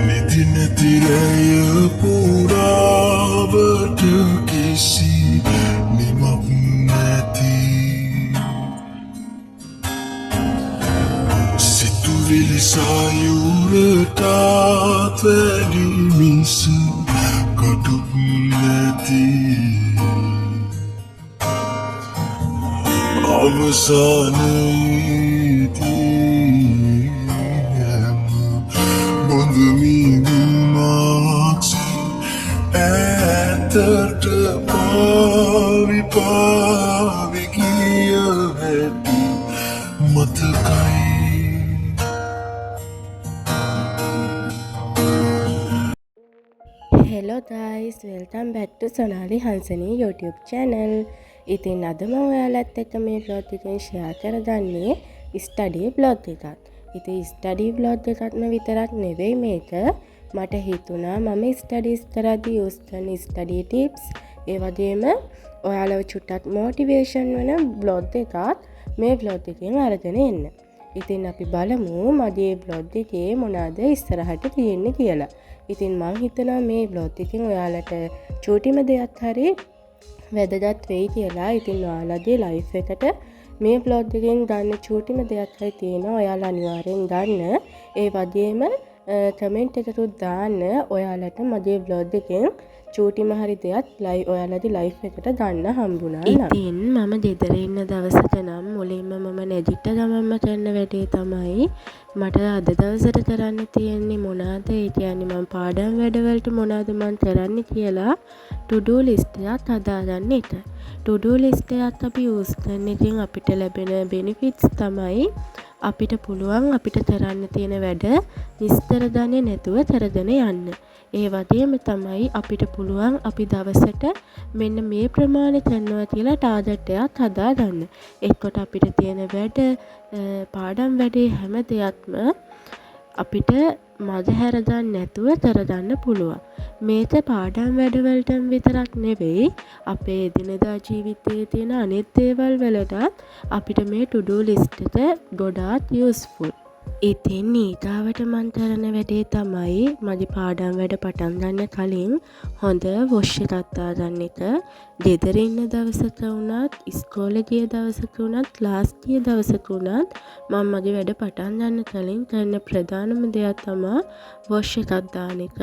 නිදින තිරය පුරාවට කිසි නිමක් නැති සිතුවිලි සයුරටත් වැඩි මිස කටුක් නැති අවසානයේදී බොඳ මිදුමක්සි ඇතට පාවි පාවි ගිය හැටි මතකයි Hello guys, welcome back to Sonali Hansani YouTube channel. ඉතින් අද මම ඔයාලත් එක්ක මේ vlog එකෙන් share කරගන්නේ study vlog එකක්. ඉතින් study vlog එකක්ම විතරක් නෙවෙයි මේක. මට හිතුණා මම studies කරද්දී use කරන study tips ඒ වගේම ඔයාලව චුට්ටක් motivation වෙන vlog එකක් මේ vlog එකෙන් අරගෙන එන්න. ඉතින් අපි බලමු මගේ vlog එකේ මොනවාද ඉස්සරහට තියෙන්නේ කියලා. ඉතින් මම හිතනවා මේ vlog එකෙන් ඔයාලට චූටිම දෙයක් හරි වැදගත් වෙයි කියලා. ඉතින් ඔයාලගේ ලයිෆ් එකට මේ vlog එකෙන් ගන්න චූටිම දෙයක් හරි තියෙනවා. ඔයාලා අනිවාර්යෙන් ගන්න. ඒ වගේම කමෙන්ට් එකකුත් දාන්න ඔයාලට මගේ vlog එකෙන් චූටිම හරි දෙයක් ඔයාලගේ ලයිෆ් එකට ගන්න හම්බුණා නම්. ඉතින් මම ගෙදර ඉන්න දවසක නම් මුලින්ම මම නැගිට ගමන්ම කරන වැඩේ තමයි මට අද දවසට කරන්න තියෙන්නේ මොනවාද? ඒ කියන්නේ මම පාඩම් වැඩවලට මොනවාද මම කරන්න කියලා to do list එකක් හදාගන්න එක. to do list එකක් අපි use කරන එකෙන් අපිට ලැබෙන benefits තමයි අපිට පුළුවන් අපිට කරන්න තියෙන වැඩ විස්තර දන්නේ නැතුව කරගෙන යන්න. ඒ වගේම තමයි අපිට පුළුවන් අපි දවසට මෙන්න මේ ප්‍රමාණය කරනවා කියලා ටාගට් එකක් හදාගන්න. එතකොට අපිට තියෙන වැඩ පාඩම් වැඩේ හැම දෙයක්ම අපිට මගහැර ගන්න නැතුව කරගන්න පුළුවන්. මේක පාඩම් වැඩවලට විතරක් නෙවෙයි අපේ එදිනෙදා ජීවිතයේ තියෙන අනෙක් දේවල් වලට අපිට මේ to do list එක ගොඩාක් useful. ඉතින් ඊගාවට මම කරන වැඩේ තමයි මගේ පාඩම් වැඩ පටන් ගන්න කලින් හොඳ වොෂ් එකක් දාගන්න එක. ගෙදර ඉන්න දවසක වුණත්, ඉස්කෝලේ ගිය දවසක වුණත්, ක්ලාස් ගිය දවසක වුණත් මම මගේ වැඩ පටන් ගන්න කලින් කරන ප්‍රධානම දෙයක් තමයි වොෂ් එකක් දාන එක.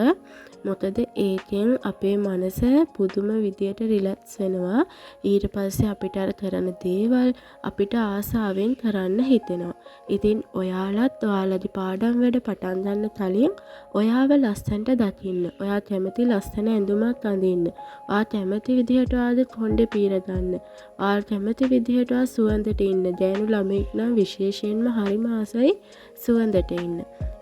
මොකද ඒකෙන් අපේ මනස පුදුම විදියට රිලැක්ස් වෙනවා. ඊට පස්සේ අපිට අර කරන දේවල් අපිට ආසාවෙන් කරන්න හිතෙනවා. ඉතින් ඔයාලත් ඔයාලගේ පාඩම් වැඩ පටන් ගන්න කලින් ඔයාව ලස්සනට දකින්න. ඔයා කැමති ලස්සන ඇඳුමක් අඳින්න. ඔයා කැමති විදිහට ඔයාගේ කොණ්ඩේ පීර ගන්න. ඔයා කැමති විදිහට ඔයා සුවඳට ඉන්න. ගෑනු ළමෙක් නම් විශේෂයෙන්ම හරිම ආසයි සුවඳට ඉන්න.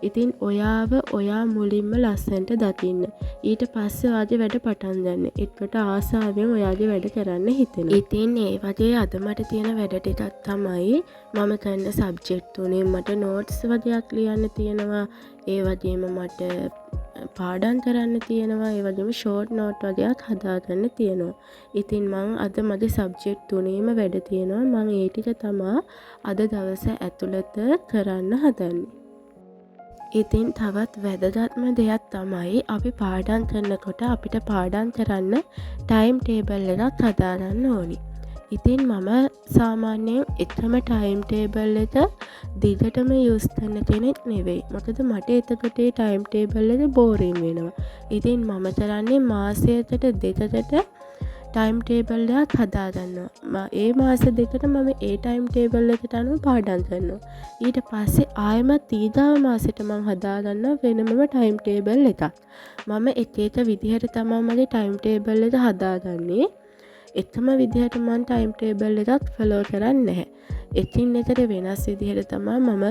ඉතින් ඔයාව ඔයා මුලින්ම ලස්සනට දකින්න. ඊට පස්සේ ඔයාගේ වැඩ පටන් ගන්න. එතකොට ආසාවෙන් ඔයාගේ වැඩ කරන්න හිතෙනවා. ඉතින් ඒ වගේ අද මට තියෙන වැඩ ටිකක් තමයි මම කරන සබ්ජෙක්ට් තුනේ මට නෝට්ස් වගේක් ලියන්න තියෙනවා. ඒ වගේම මට පාඩම් කරන්න තියෙනවා. ඒ වගේම ෂෝට් නෝට් වගේක් හදාගන්න තියෙනවා. ඉතින් මම අද මගේ සබ්ජෙක්ට් තුනේම වැඩ තියෙනවා. මම ඒ ටික තමයි අද දවස ඇතුළත කරන්න හදන්නේ. ඉතින් තවත් වැදගත්ම දෙයක් තමයි අපි පාඩම් කරනකොට අපිට පාඩම් කරන්න ටයිම් ටේබල් එකක් හදාගන්න ඕනි. ඉතින් මම සාමාන්‍යයෙන් එකම ටයිම් ටේබල් එක දිගටම යූස් කරන කෙනෙක් නෙවෙයි. මොකද මට එතකොට ඒ ටයිම් ටේබල් එක බෝරින් වෙනවා. ඉතින් මම කරන්නේ මාසයකට දෙකකට ටයිම් ටේබල් එකක් හදාගන්නවා. ඒ මාස දෙකට මම ඒ ටයිම් ටේබල් එකට අනුව පාඩම් කරනවා. ඊට පස්සේ ආයෙමත් ඊගාව මාසෙට මම හදාගන්නවා වෙනමම ටයිම් ටේබල් එකක්. මම එක එක විදිහට තමයි මගේ ටයිම් ටේබල් එක හදාගන්නේ. එකම විදිහට මම ටයිම් ටේබල් එකක් ෆලෝ කරන්නේ නැහැ. එකින් එකට වෙනස් විදිහට තමයි මම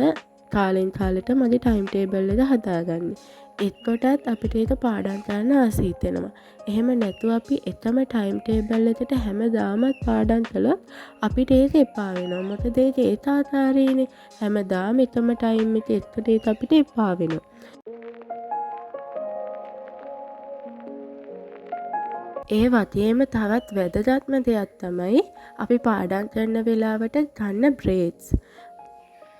කාලෙන් කාලෙට මගේ ටයිම් ටේබල් එක හදාගන්නේ. එක්කොටත් අපිට ඒක පාඩම් කරන්න ආසීත වෙනවා. එහෙම නැතුව අපි එකම ටයිම් ටේබල් එකට හැමදාමත් පාඩම් කළොත් අපිට ඒක එපා වෙනවා. මොකද ඒක ඒකාකාරීනේ. හැමදාම එකම ටයිම් එකේ එකට ඒක අපිට එපා වෙනවා. ඒ වගේම තවත් වැදගත්ම දෙයක් තමයි අපි පාඩම් කරන වෙලාවට ගන්න බ්‍රේක්ස්.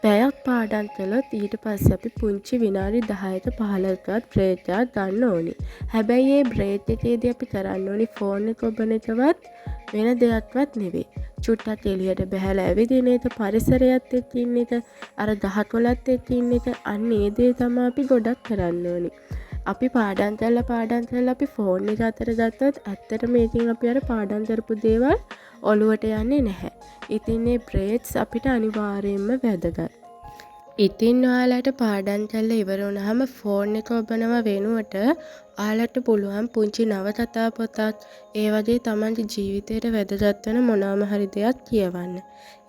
පැයක් පාඩම් කළොත් ඊට පස්සේ අපි පුංචි විනාඩි 10ක 15කවත් බ්‍රේක් එකක් ගන්න ඕනි. හැබැයි මේ බ්‍රේක් එකේදී අපි කරන්න ඕනි ෆෝන් එක ඔබන එකවත් වෙන දෙයක්වත් නෙවෙයි. චුට්ටක් එළියට බහැලා ඇවිදින එක, පරිසරයත් එක්ක ඉන්න එක, අර ගහකොළත් එක්ක ඉන්න එක, අන්න ඒ දේ තමයි අපි ගොඩක් කරන්න ඕනි. අපි පාඩම් කරලා අපි ෆෝන් එක අතර ගත්තොත් ඇත්තට මේකෙන් අපි අර පාඩම් කරපු දේවල් ඔලුවට යන්නේ නැහැ. ඉතින් මේ බ්‍රේක්ස් අපිට අනිවාර්යයෙන්ම වැදගත්. ඉතින් ඔයාලට පාඩම් කරලා ඉවර වුණාම ෆෝන් එක ඔබනව වෙනුවට ඔයාලට පුළුවන් පුංචි නවකතා පොතක් ඒ වගේ තමන්ගේ ජීවිතේට වැදගත් වෙන මොනවාම හරි දෙයක් කියවන්න.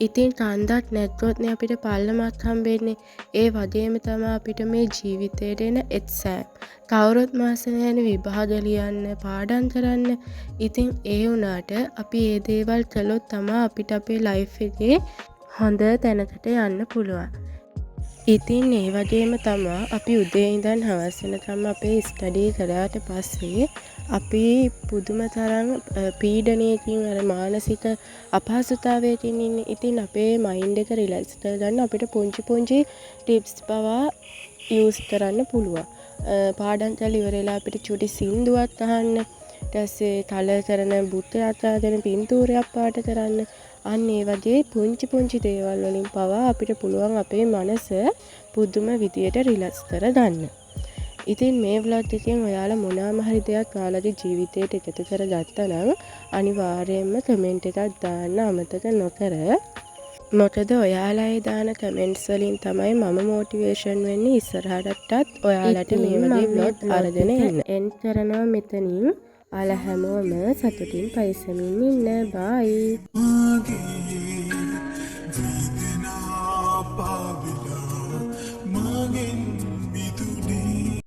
ඉතින් කන්දක් නැත්කොත් නේ අපිට පල්ලමක් හම්බෙන්නේ. ඒ වගේම තමයි අපිට මේ ජීවිතේට එන එක්සෑම්. කවුරුත් මාස නැහැනේ විභාග ලියන්න, පාඩම් කරන්න. ඉතින් ඒ වුණාට අපි මේ දේවල් කළොත් තමයි අපිට අපේ ලයිෆ් එකේ හොඳ තැනකට යන්න පුළුවන්. ඉතින් ඒ වගේම තමයි අපි උදේ ඉඳන් හවස වෙනකම් අපේ ස්ටඩි කරාට පස්සේ අපි පුදුම තරම් පීඩනයකින් අර මානසික අපහසුතාවයකින් ඉන්නේ. ඉතින් අපේ මයින්ඩ් එක රිලැක්ස් කරගන්න අපිට පුංචි ටිප්ස් පවා යූස් කරන්න පුළුවන්. පාඩම් කරලා ඉවරලා අපිට චුටි සින්දුවක් අහන්න, ඊට පස්සේ කලර් කරන බුත්තයක් අතගෙන පින්තූරයක් පාට කරන්න. අන්න ඒ වගේ පුංචි දේවල් වලින් පවා අපිට පුළුවන් අපේ මනස පුදුම විදියට රිලැක්ස් කරගන්න. ඉතින් මේ vlog එකෙන් ඔයාලා මොනවාම හරි දෙයක් ඔයාලගේ ජීවිතයට එකතු කරගත්තා නම් අනිවාර්යයෙන්ම කමෙන්ට් එකක් දාන්න අමතක නොකර. මොකද ඔයාලා ඒ දාන කමෙන්ට්ස් වලින් තමයි මම මොටිවේෂන් වෙන්නේ ඉස්සරහටත් ඔයාලට මේ වගේ vlog අරගෙන එන්න කරනවා මෙතනින්. ඔයාලා හැමෝම සතුටින් පරිස්සමින් ඉන්න. බයි. Vedana Pavi